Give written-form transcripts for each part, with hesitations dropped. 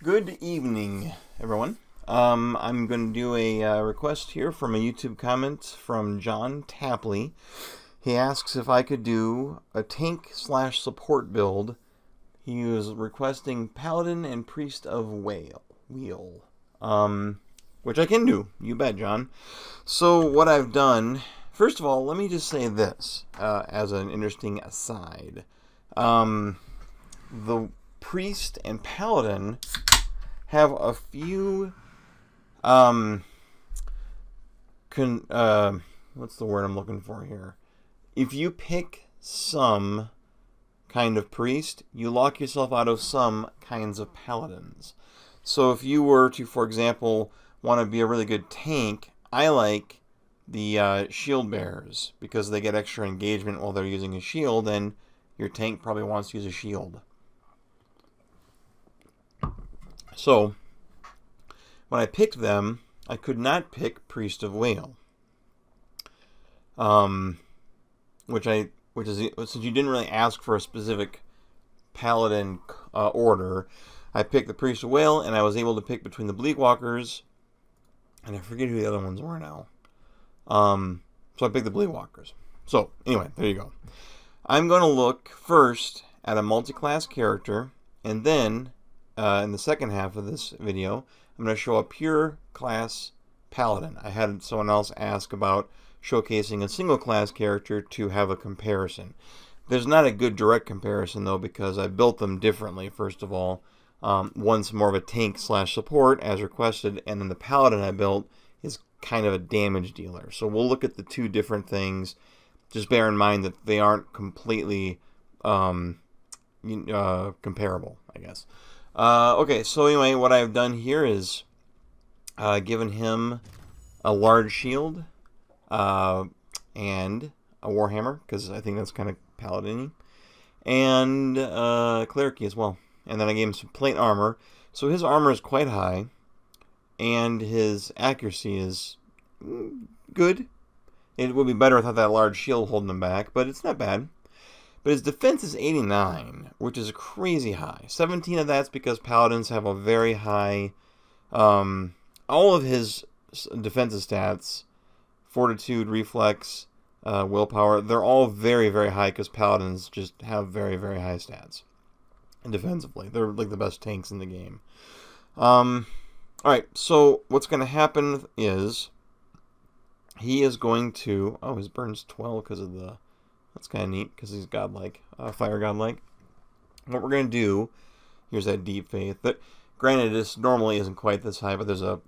Good evening, everyone. I'm going to do a request here from a YouTube comment from John Tapley. He asks if I could do a tank/support build. He was requesting Paladin and Priest of Wheel, which I can do. You bet, John. So what I've done, first of all, let me just say this as an interesting aside. The Priest and Paladin have a few what's the word I'm looking for here? If you pick some kind of priest, you lock yourself out of some kinds of paladins. So if you were to, for example, want to be a really good tank, I like the shield bearers because they get extra engagement while they're using a shield, and your tank probably wants to use a shield. So, when I picked them, I could not pick Priest of Whale. Which is, since you didn't really ask for a specific Paladin order, I picked the Priest of Whale, and I was able to pick between the Bleakwalkers, and I forget who the other ones were now. So I picked the Bleakwalkers. So, anyway, there you go. I'm going to look first at a multi-class character, and then in the second half of this video, I'm going to show a pure class Paladin. I had someone else ask about showcasing a single class character to have a comparison. There's not a good direct comparison though, because I built them differently. First of all, one's more of a tank/support as requested, and then the Paladin I built is kind of a damage dealer. So we'll look at the two different things. Just bear in mind that they aren't completely comparable, I guess. Okay, so anyway, what I've done here is given him a large shield and a warhammer, because I think that's kind of paladin-y, and cleric as well. And then I gave him some plate armor. So his armor is quite high, and his accuracy is good. It would be better without that large shield holding him back, but it's not bad. But his defense is 89, which is crazy high. 17 of that's because paladins have a very high... all of his defensive stats, fortitude, reflex, willpower, they're all very, very high because paladins just have very, very high stats. And defensively, they're like the best tanks in the game. Alright, so what's going to happen is he is going to... Oh, his burn's 12 because of the... That's kind of neat because he's godlike, fire godlike. What we're going to do, here's that deep faith. That, granted, this normally isn't quite this high, but there's a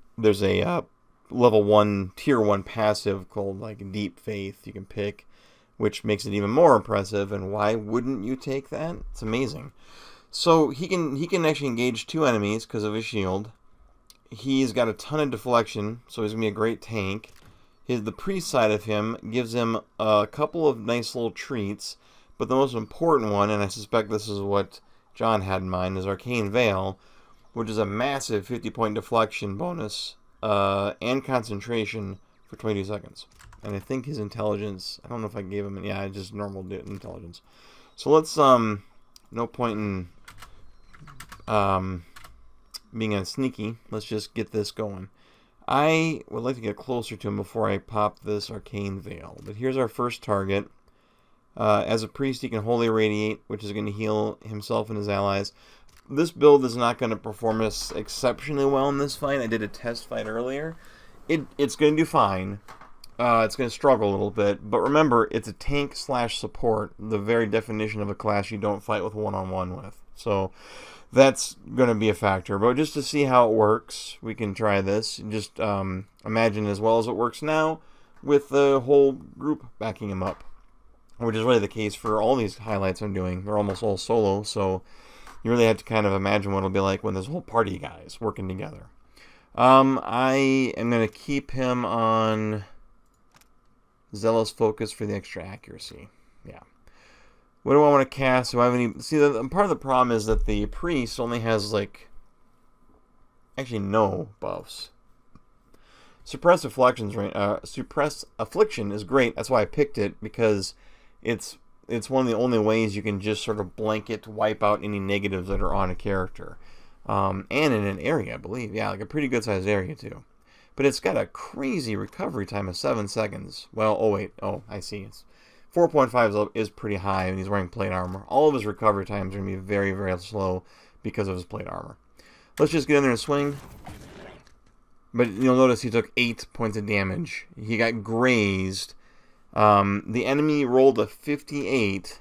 level 1, tier 1 passive called like deep faith you can pick, which makes it even more impressive. And why wouldn't you take that? It's amazing. So he can actually engage 2 enemies because of his shield. He's got a ton of deflection, so he's gonna be a great tank. The priest side of him gives him a couple of nice little treats, but the most important one, and I suspect this is what John had in mind, is Arcane Veil, which is a massive 50-point deflection bonus and concentration for 22 seconds. And I think his intelligence, I don't know if I gave him, yeah, just normal intelligence. So let's, no point in being a sneaky, let's just get this going. I would like to get closer to him before I pop this Arcane Veil. But here's our first target. As a priest, he can Holy Radiate, which is going to heal himself and his allies. This build is not going to perform exceptionally well in this fight. I did a test fight earlier. It's going to do fine. It's going to struggle a little bit. But remember, it's a tank/support, the very definition of a class you don't fight with one-on-one with. So that's going to be a factor. But just to see how it works, we can try this. Just imagine as well as it works now with the whole group backing him up, which is really the case for all these highlights I'm doing. They're almost all solo, so you really have to kind of imagine what it'll be like when there's a whole party of guys working together. I am going to keep him on Zealous Focus for the extra accuracy. Yeah. What do I want to cast? Do I have any... See, part of the problem is that the priest only has, like... Actually, no buffs. Suppress Affliction's right. Suppress Affliction is great. That's why I picked it, because it's one of the only ways you can just sort of blanket wipe out any negatives that are on a character. and in an area, I believe. Yeah, like a pretty good sized area too. But it's got a crazy recovery time of 7 seconds. Well, oh wait, oh, I see. It's 4.5 is pretty high, and he's wearing plate armor. All of his recovery times are going to be very, very slow because of his plate armor. Let's just get in there and swing. But you'll notice he took 8 points of damage. He got grazed. The enemy rolled a 58,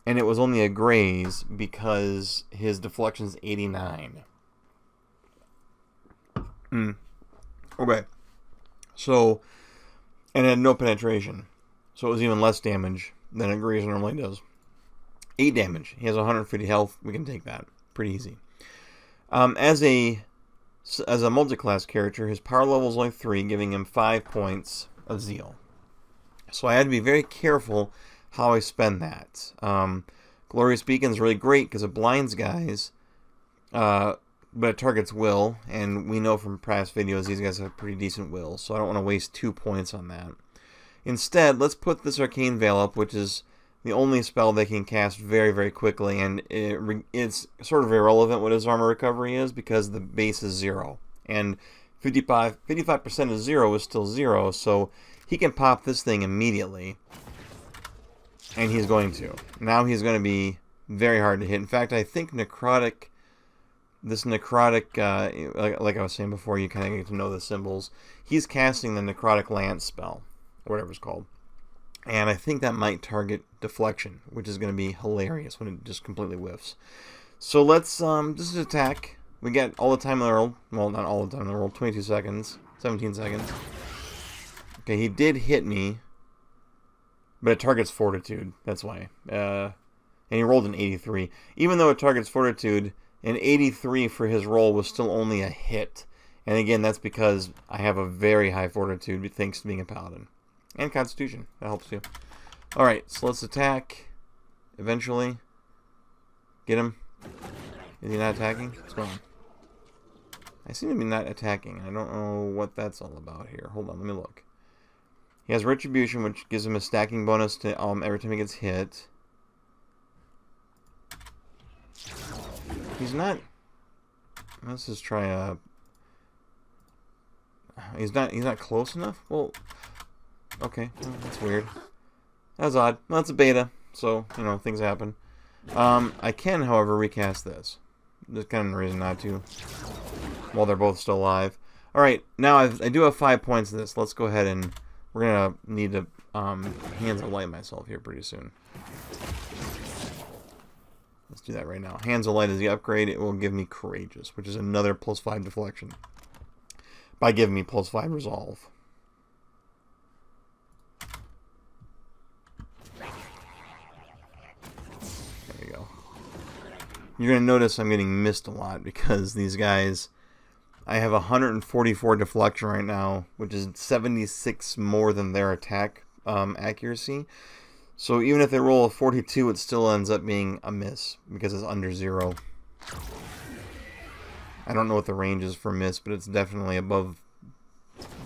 and it was only a graze because his deflection's 89. Okay. So, and it had no penetration. So it was even less damage than a graze normally does. 8 damage. He has 150 health. We can take that. Pretty easy. As a multi-class character, his power level is only 3, giving him 5 points of zeal. So I had to be very careful how I spend that. Glorious Beacon is really great because it blinds guys, but it targets will, and we know from past videos these guys have pretty decent will, so I don't want to waste 2 points on that. Instead, let's put this Arcane Veil up, which is the only spell they can cast very, very quickly, and it's sort of irrelevant what his armor recovery is because the base is 0. And 55% of 0 is still 0, so he can pop this thing immediately, and he's going to. Now he's going to be very hard to hit. In fact, I think this necrotic, like I was saying before, you kind of get to know the symbols. He's casting the necrotic lance spell, or whatever it's called. And I think that might target deflection, which is going to be hilarious when it just completely whiffs. So let's just attack. We get all the time in the world. Well, not all the time in the world. 22 seconds. 17 seconds. Okay, he did hit me. But it targets Fortitude. That's why. And he rolled an 83. Even though it targets Fortitude, an 83 for his roll was still only a hit. And again, that's because I have a very high Fortitude thanks to being a Paladin. And Constitution. That helps too. Alright, so let's attack. Eventually. Get him. Is he not attacking? What's going on? I seem to be not attacking. I don't know what that's all about here. Hold on, let me look. He has Retribution, which gives him a stacking bonus to every time he gets hit. He's not... Let's just try a... He's not close enough? Well... Okay, well, that's weird. That's odd. Well, that's a beta, so, you know, things happen. I can, however, recast this. There's kind of no reason not to, while they're both still alive. Alright, now I do have 5 points of this. Let's go ahead and... We're going to need to Hands of Light myself here pretty soon. Let's do that right now. Hands of Light is the upgrade. It will give me Courageous, which is another +5 deflection. By giving me +5 resolve. You're going to notice I'm getting missed a lot because these guys, I have 144 deflection right now, which is 76 more than their attack accuracy. So even if they roll a 42, it still ends up being a miss because it's under 0. I don't know what the range is for miss, but it's definitely above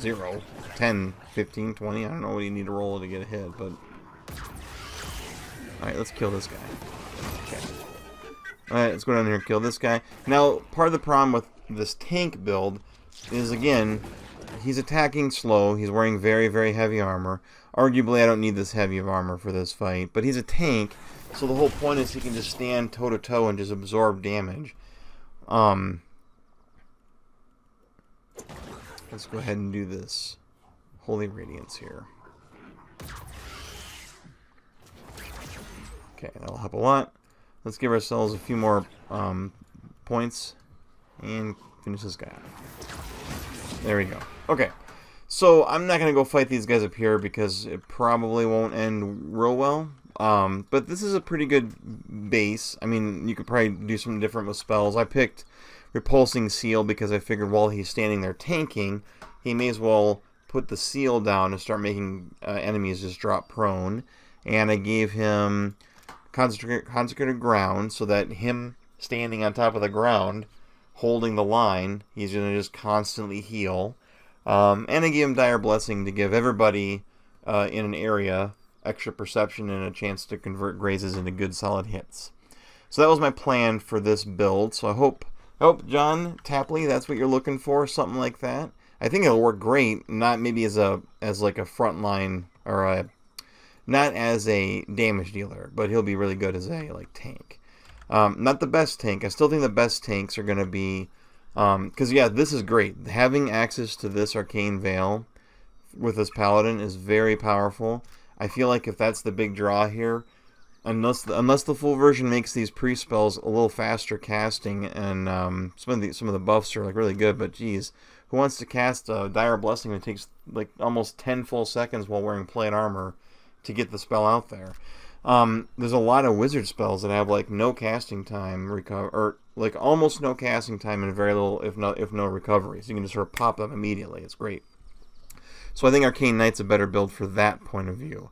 0. 10, 15, 20. I don't know what you need to roll to get a hit, but... Alright, let's kill this guy. Okay. Alright, let's go down here and kill this guy. Now, part of the problem with this tank build is, again, he's attacking slow. He's wearing very, very heavy armor. Arguably, I don't need this heavy of armor for this fight, but he's a tank, so the whole point is he can just stand toe-to-toe and just absorb damage. Let's go ahead and do this Holy Radiance here. Okay, that'll help a lot. Let's give ourselves a few more points and finish this guy off. There we go. Okay, so I'm not going to go fight these guys up here because it probably won't end real well. But this is a pretty good base. I mean, you could probably do something different with spells. I picked Repulsing Seal because I figured while he's standing there tanking, he may as well put the seal down and start making enemies just drop prone. And I gave him Consecrated Ground so that him standing on top of the ground, holding the line, he's going to just constantly heal. And I gave him Dire Blessing to give everybody in an area extra perception and a chance to convert grazes into good solid hits. So that was my plan for this build. So I hope Oh, John Tapley, that's what you're looking for, something like that. I think it'll work great, not maybe as like a front line or not as a damage dealer, but he'll be really good as a like tank. Not the best tank. I still think the best tanks are going to be, because yeah, this is great. Having access to this Arcane Veil with this Paladin is very powerful. I feel like if that's the big draw here, unless the full version makes these pre-spells a little faster casting, and some of the buffs are like really good, but geez, who wants to cast Dire Blessing that takes like almost 10 full seconds while wearing plate armor to get the spell out there? There's a lot of wizard spells that have like no casting time or like almost no casting time and very little, if no recovery. So you can just sort of pop them immediately. It's great. So I think Arcane Knight's a better build for that point of view.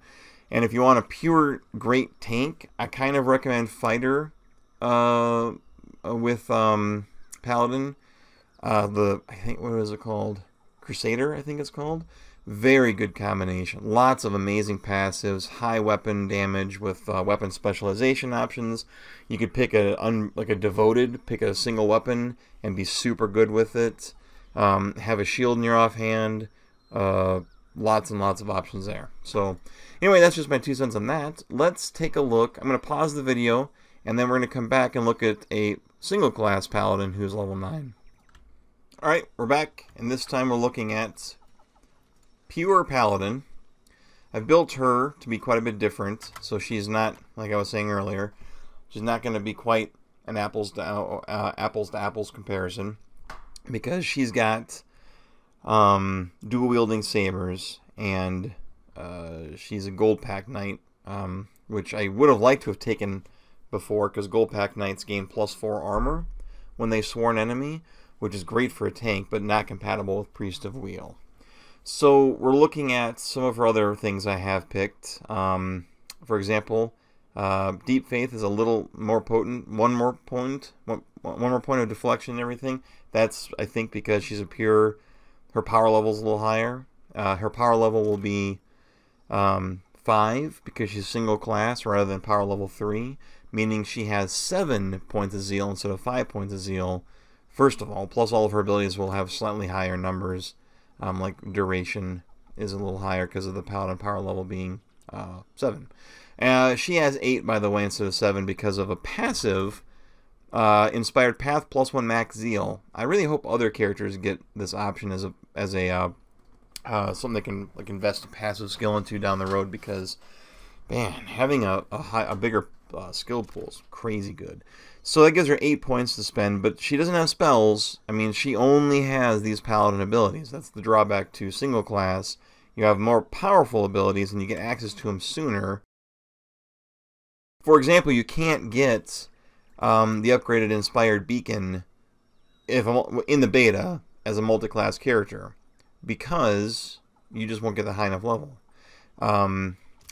And if you want a pure great tank, I kind of recommend Fighter with Paladin. I think, what is it called? Crusader, I think it's called. Very good combination. Lots of amazing passives, high weapon damage with weapon specialization options. You could pick like a devoted, pick a single weapon and be super good with it. Have a shield in your offhand. Lots and lots of options there. So anyway, that's just my 2 cents on that. Let's take a look. I'm going to pause the video, and then we're going to come back and look at a single class Paladin who's level 9. Alright, we're back, and this time we're looking at pure Paladin. I've built her to be quite a bit different, so she's not, like I was saying earlier, she's not going to be quite an apples to apples comparison, because she's got dual wielding sabers, and she's a gold pack knight, which I would have liked to have taken before, because gold pack knights gain +4 armor when they swarm an enemy, which is great for a tank, but not compatible with Priest of Wheel. So we're looking at some of her other things I have picked. For example, Deep Faith is a little more potent, one more point of deflection and everything. That's, I think, because she's a pure. Her power level is a little higher. Her power level will be 5 because she's single class rather than power level 3, meaning she has 7 points of zeal instead of 5 points of zeal. First of all, plus all of her abilities will have slightly higher numbers. Like duration is a little higher because of the Paladin power level being 7. She has 8, by the way, instead of 7 because of a passive Inspired Path +1 max zeal. I really hope other characters get this option as a something they can like invest a passive skill into down the road, because man, having a bigger skill pool is crazy good. So that gives her 8 points to spend, but she doesn't have spells. I mean, she only has these Paladin abilities. That's the drawback to single class. You have more powerful abilities and you get access to them sooner. For example, you can't get the upgraded Inspired Beacon in the beta as a multi-class character, because you just won't get the high enough level.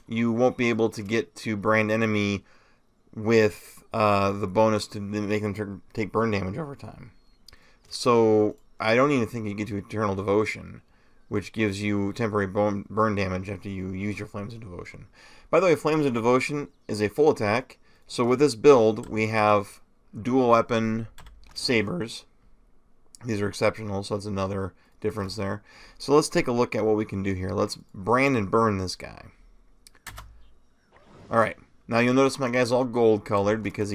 You won't be able to get to brand enemy with the bonus to make them take burn damage over time. So I don't even think you get to Eternal Devotion, which gives you temporary burn damage after you use your Flames of Devotion. By the way, Flames of Devotion is a full attack. So with this build, we have dual weapon sabers. These are exceptional, so that's another difference there. So let's take a look at what we can do here. Let's brand and burn this guy. Alright, now you'll notice my guy's all gold colored because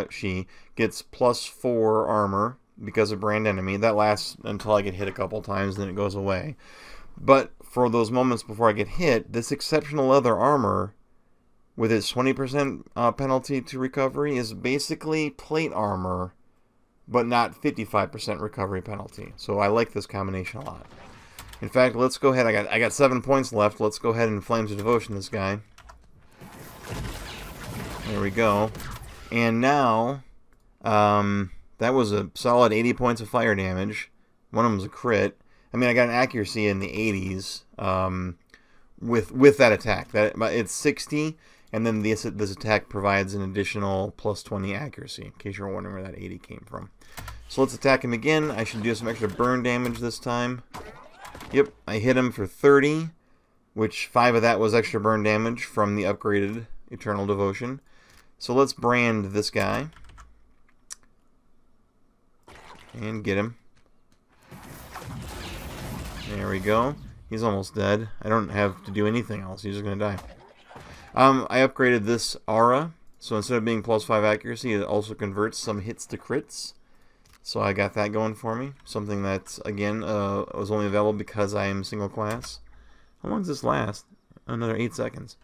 she gets +4 armor because of brand enemy. That lasts until I get hit a couple times, then it goes away. But for those moments before I get hit, this exceptional leather armor with its 20% penalty to recovery is basically plate armor, but not 55% recovery penalty. So I like this combination a lot. In fact, let's go ahead. I got 7 points left. Let's go ahead and Flames of Devotion this guy. There we go. And now, that was a solid 80 points of fire damage. One of them was a crit. I mean, I got an accuracy in the 80s with that attack. It's 60, and then this attack provides an additional +20 accuracy, in case you're wondering where that 80 came from. So let's attack him again. I should do some extra burn damage this time. Yep, I hit him for 30, which 5 of that was extra burn damage from the upgraded Eternal Devotion. So let's brand this guy. And get him. There we go. He's almost dead. I don't have to do anything else. He's just going to die. I upgraded this aura. So instead of being +5 accuracy, it also converts some hits to crits. So I got that going for me. Something that, again, was only available because I am single class. How long does this last? Another 8 seconds.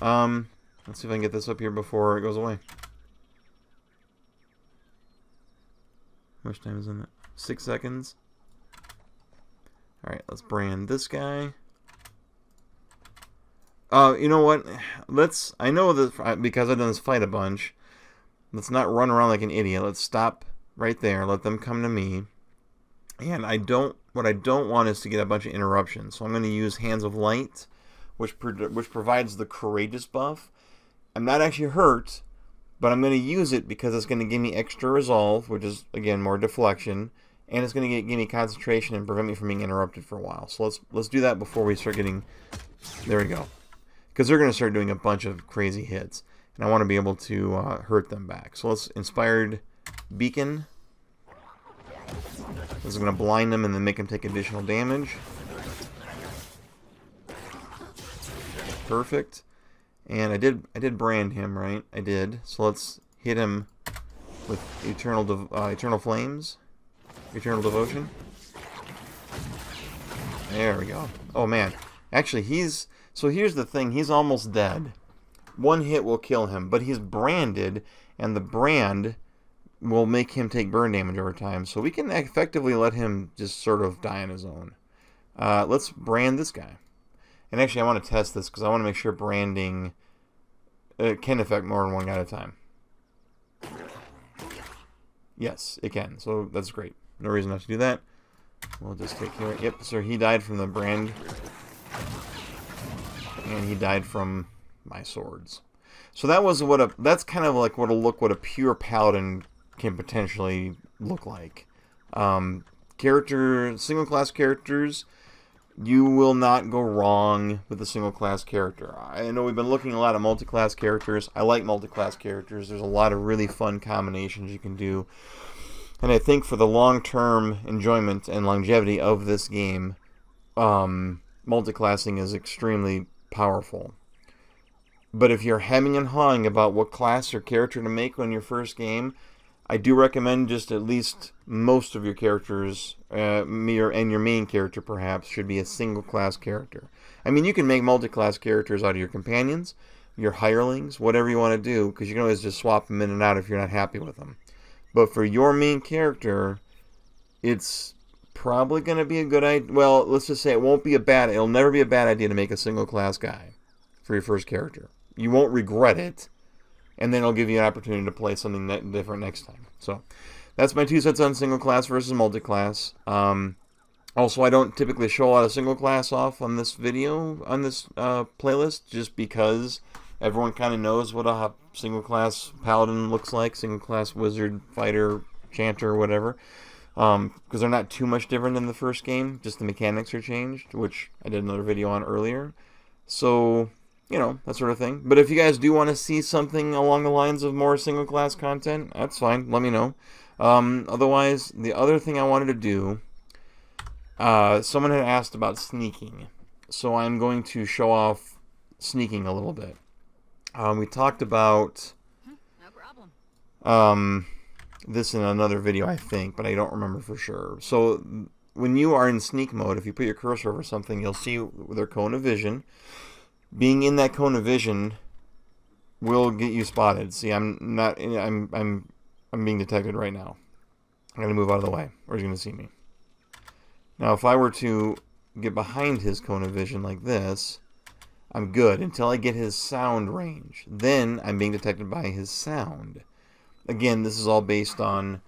Let's see if I can get this up here before it goes away. How much time is in it? 6 seconds. Alright, let's brand this guy. You know what? I know that because I've done this fight a bunch, let's not run around like an idiot. Let's stop right there. Let them come to me. And what I don't want is to get a bunch of interruptions. So I'm going to use Hands of Light, which provides the Courageous buff. I'm not actually hurt, but I'm going to use it because it's going to give me extra resolve, which is, again, more deflection. And it's going to give me concentration and prevent me from being interrupted for a while. So let's do that before we start getting... There we go. Because they're going to start doing a bunch of crazy hits. And I want to be able to hurt them back. So let's Inspired Beacon. This is going to blind them and then make them take additional damage. Perfect. And I did brand him, right? I did. So let's hit him with Eternal Flames. Eternal Devotion. There we go. Oh man. Actually, so here's the thing. He's almost dead. One hit will kill him, but he's branded, and the brand will make him take burn damage over time. So we can effectively let him just sort of die on his own. Let's brand this guy. And actually, I want to test this because I want to make sure branding can affect more than one guy at a time. Yes, it can. So that's great. No reason not to do that. We'll just take care of it. Yep, so he died from the brand. And he died from my swords. So that was that's kind of like what a pure paladin can potentially look like. Single class characters, you will not go wrong with a single class character. I know we've been looking a lot at multi-class characters. I like multi-class characters. There's a lot of really fun combinations you can do. And I think for the long-term enjoyment and longevity of this game, multi-classing is extremely powerful. But if you're hemming and hawing about what class or character to make on your first game, I do recommend just at least most of your characters, and your main character perhaps, should be a single class character. I mean, you can make multi-class characters out of your companions, your hirelings, whatever you want to do, because you can always just swap them in and out if you're not happy with them. But for your main character, it's probably going to be a good idea. Well, let's just say it'll never be a bad idea to make a single class guy for your first character. You won't regret it, and then it'll give you an opportunity to play something different next time. So that's my 2 cents on single class versus multi-class. Also, I don't typically show a lot of single class off on this video, on this playlist, just because everyone kind of knows what a single class paladin looks like, single class wizard, fighter, chanter, whatever. Because they're not too much different than the first game, just the mechanics are changed, which I did another video on earlier. So, you know, that sort of thing. But if you guys do want to see something along the lines of more single class content, that's fine, let me know. Otherwise, the other thing I wanted to do, someone had asked about sneaking, so I'm going to show off sneaking a little bit. We talked about this in another video, I think, but I don't remember for sure. So when you are in sneak mode, if you put your cursor over something, you'll see their cone of vision. Being in that cone of vision will get you spotted. See, I'm being detected right now. I'm going to move out of the way, or he's going to see me. Now, if I were to get behind his cone of vision like this, I'm good until I get his sound range. Then I'm being detected by his sound. Again, this is all based on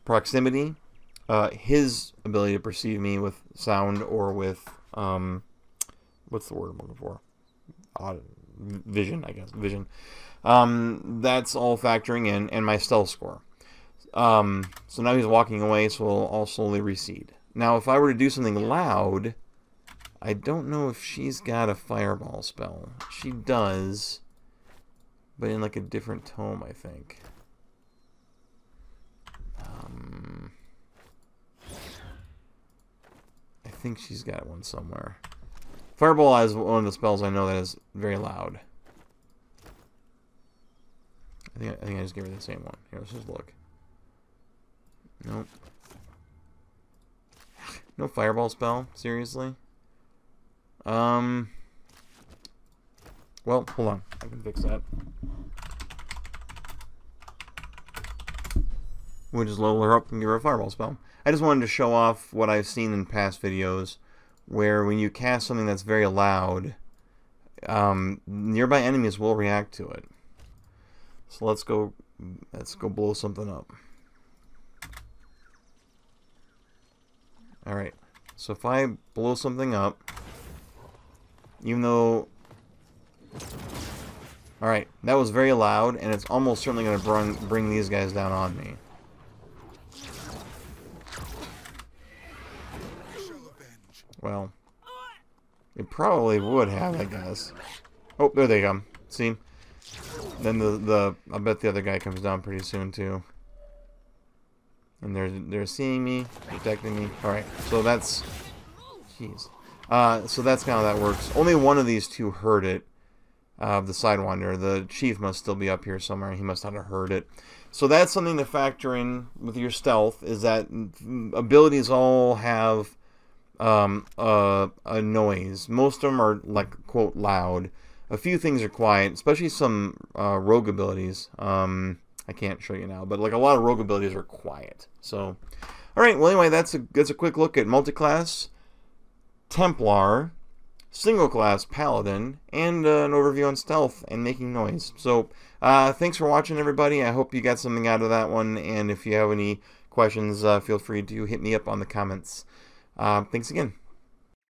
proximity, his ability to perceive me with sound or with, what's the word I'm looking for? Vision, I guess. Vision. That's all factoring in, and my stealth score. So now he's walking away, so I'll slowly recede. Now, if I were to do something loud, I don't know if she's got a fireball spell. She does, but in like a different tome, I think. think she's got one somewhere. Fireball is one of the spells I know that is very loud. I think I just gave her the same one. Here, let's just look. Nope. No fireball spell? Seriously? Well, hold on. I can fix that. We'll just level her up and give her a fireball spell. I just wanted to show off what I've seen in past videos, where when you cast something that's very loud, nearby enemies will react to it. So let's go blow something up. Alright, so if I blow something up, even though... Alright, that was very loud, and it's almost certainly going to bring these guys down on me. Well, it probably would have, I guess. Oh, there they come. See? Then I bet the other guy comes down pretty soon too. And they're seeing me, protecting me. All right, so that's, jeez. So that's kind of how that works. Only one of these two heard it. The Sidewinder. The chief must still be up here somewhere. He must not have heard it. So that's something to factor in with your stealth. Is that abilities all have a noise. Most of them are like quote loud. A few things are quiet, especially some rogue abilities. I can't show you now, but like a lot of rogue abilities are quiet. So, all right. Well, anyway, that's a quick look at multiclass Templar, single class Paladin, and an overview on stealth and making noise. So, thanks for watching, everybody. I hope you got something out of that one. And if you have any questions, feel free to hit me up on the comments. Thanks again.